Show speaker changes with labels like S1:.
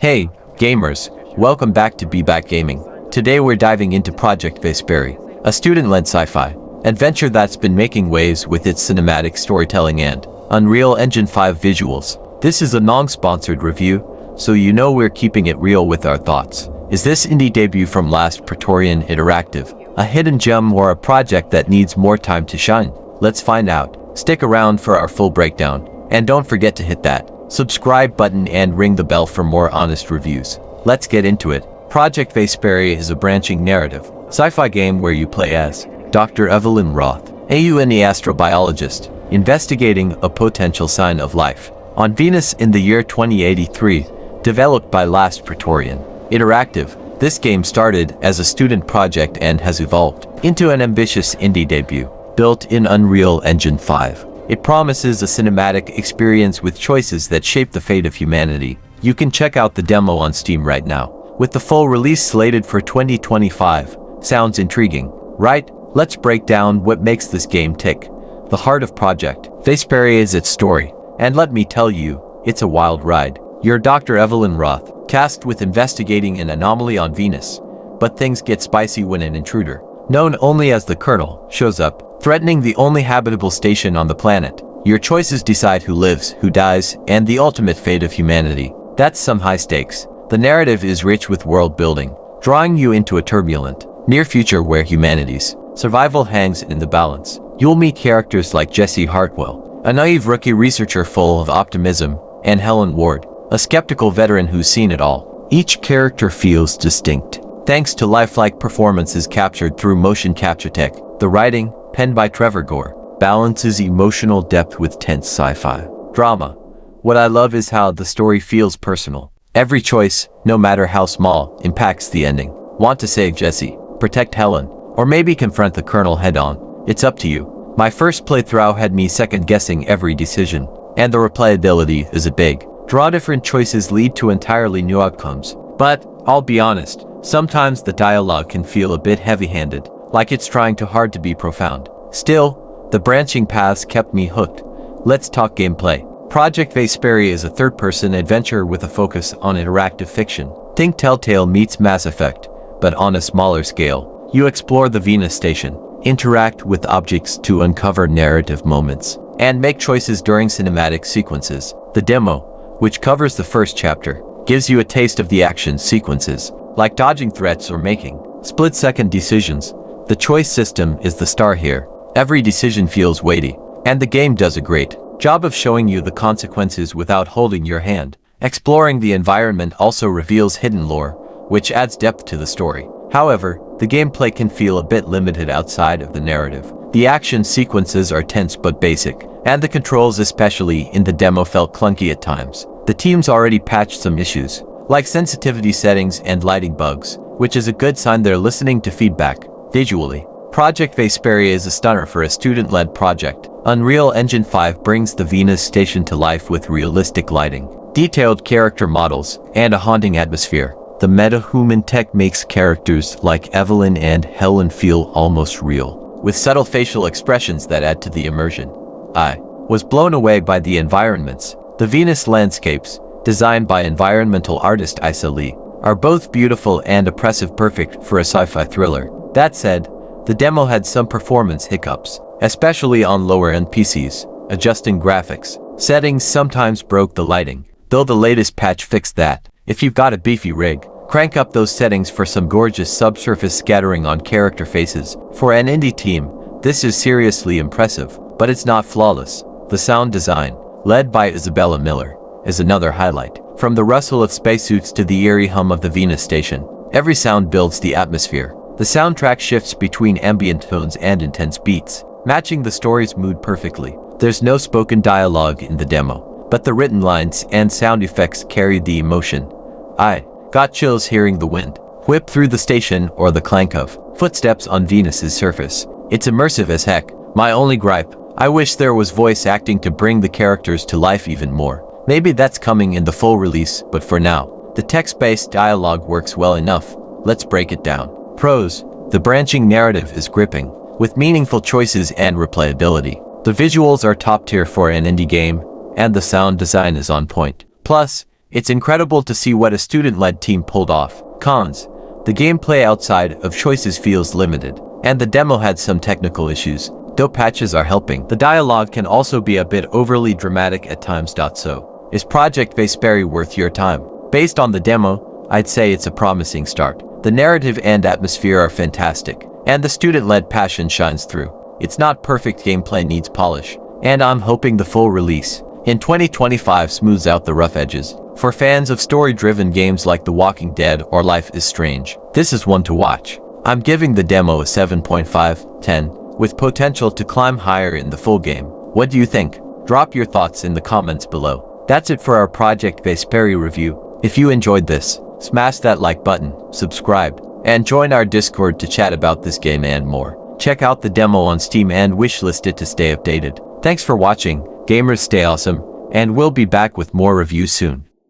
S1: Hey, gamers, welcome back to BeBackGaming. Today we're diving into Project Vesperi, a student-led sci-fi adventure that's been making waves with its cinematic storytelling and Unreal Engine 5 visuals. This is a non-sponsored review, so you know we're keeping it real with our thoughts. Is this indie debut from Last Praetorian Interactive a hidden gem or a project that needs more time to shine? Let's find out. Stick around for our full breakdown, and don't forget to hit that subscribe button and ring the bell for more honest reviews. Let's get into it. Project Vesperi is a branching narrative sci-fi game where you play as Dr. Evelyn Roth, a astrobiologist, investigating a potential sign of life on Venus in the year 2083, developed by Last Praetorian Interactive. This game started as a student project and has evolved into an ambitious indie debut, built in Unreal Engine 5. It promises a cinematic experience with choices that shape the fate of humanity. You can check out the demo on Steam right now, with the full release slated for 2025. Sounds intriguing, right? Let's break down what makes this game tick. The heart of Project Vesperi is its story, and let me tell you, it's a wild ride. You're Dr. Evelyn Roth, tasked with investigating an anomaly on Venus, but things get spicy when an intruder, known only as the Colonel, shows up, threatening the only habitable station on the planet. Your choices decide who lives, who dies, and the ultimate fate of humanity. That's some high stakes. The narrative is rich with world building, drawing you into a turbulent, near future where humanity's survival hangs in the balance. You'll meet characters like Jesse Hartwell, a naive rookie researcher full of optimism, and Helen Ward, a skeptical veteran who's seen it all. Each character feels distinct, thanks to lifelike performances captured through motion capture tech. The writing, penned by Trevor Gore, balances emotional depth with tense sci-fi drama. What I love is how the story feels personal. Every choice, no matter how small, impacts the ending. Want to save Jesse, protect Helen, or maybe confront the Colonel head-on? It's up to you. My first playthrough had me second-guessing every decision, and the replayability is a big draw. Different choices lead to entirely new outcomes. But, I'll be honest, sometimes the dialogue can feel a bit heavy-handed, like it's trying too hard to be profound. Still, the branching paths kept me hooked. Let's talk gameplay. Project Vesperi is a third-person adventure with a focus on interactive fiction. Think Telltale meets Mass Effect, but on a smaller scale. You explore the Venus station, interact with objects to uncover narrative moments, and make choices during cinematic sequences. The demo, which covers the first chapter, gives you a taste of the action sequences, like dodging threats or making split-second decisions. The choice system is the star here. Every decision feels weighty, and the game does a great job of showing you the consequences without holding your hand. Exploring the environment also reveals hidden lore, which adds depth to the story. However, the gameplay can feel a bit limited outside of the narrative. The action sequences are tense but basic, and the controls, especially in the demo, felt clunky at times. The team's already patched some issues, like sensitivity settings and lighting bugs, which is a good sign they're listening to feedback. Visually, Project Vesperi is a stunner for a student-led project. Unreal Engine 5 brings the Venus station to life with realistic lighting, detailed character models, and a haunting atmosphere. The meta-human tech makes characters like Evelyn and Helen feel almost real, with subtle facial expressions that add to the immersion. I was blown away by the environments. The Venus landscapes, designed by environmental artist Isa Lee, are both beautiful and oppressive, perfect for a sci-fi thriller. That said, the demo had some performance hiccups, especially on lower-end PCs. Adjusting graphics settings sometimes broke the lighting, though the latest patch fixed that. If you've got a beefy rig, crank up those settings for some gorgeous subsurface scattering on character faces. For an indie team, this is seriously impressive, but it's not flawless. The sound design, led by Isabella Miller, is another highlight. From the rustle of spacesuits to the eerie hum of the Venus station, every sound builds the atmosphere. The soundtrack shifts between ambient tones and intense beats, matching the story's mood perfectly. There's no spoken dialogue in the demo, but the written lines and sound effects carried the emotion. I got chills hearing the wind whip through the station or the clank of footsteps on Venus's surface. It's immersive as heck. My only gripe, I wish there was voice acting to bring the characters to life even more. Maybe that's coming in the full release, but for now, the text-based dialogue works well enough. Let's break it down. Pros: the branching narrative is gripping, with meaningful choices and replayability. The visuals are top tier for an indie game, and the sound design is on point. Plus, It's incredible to see what a student-led team pulled off. Cons: the gameplay outside of choices feels limited, and the demo had some technical issues, though patches are helping. The dialogue can also be a bit overly dramatic at times. So, is Project Vesperi worth your time? Based on the demo, I'd say it's a promising start. The narrative and atmosphere are fantastic, and the student-led passion shines through. It's not perfect, gameplay needs polish, and I'm hoping the full release in 2025 smooths out the rough edges. For fans of story-driven games like The Walking Dead or Life is Strange, this is one to watch. I'm giving the demo a 7.5/10, with potential to climb higher in the full game. What do you think? Drop your thoughts in the comments below. That's it for our Project Vesperi review. If you enjoyed this, smash that like button, subscribe, and join our Discord to chat about this game and more. Check out the demo on Steam and wishlist it to stay updated. Thanks for watching, gamers, stay awesome, and we'll be back with more reviews soon.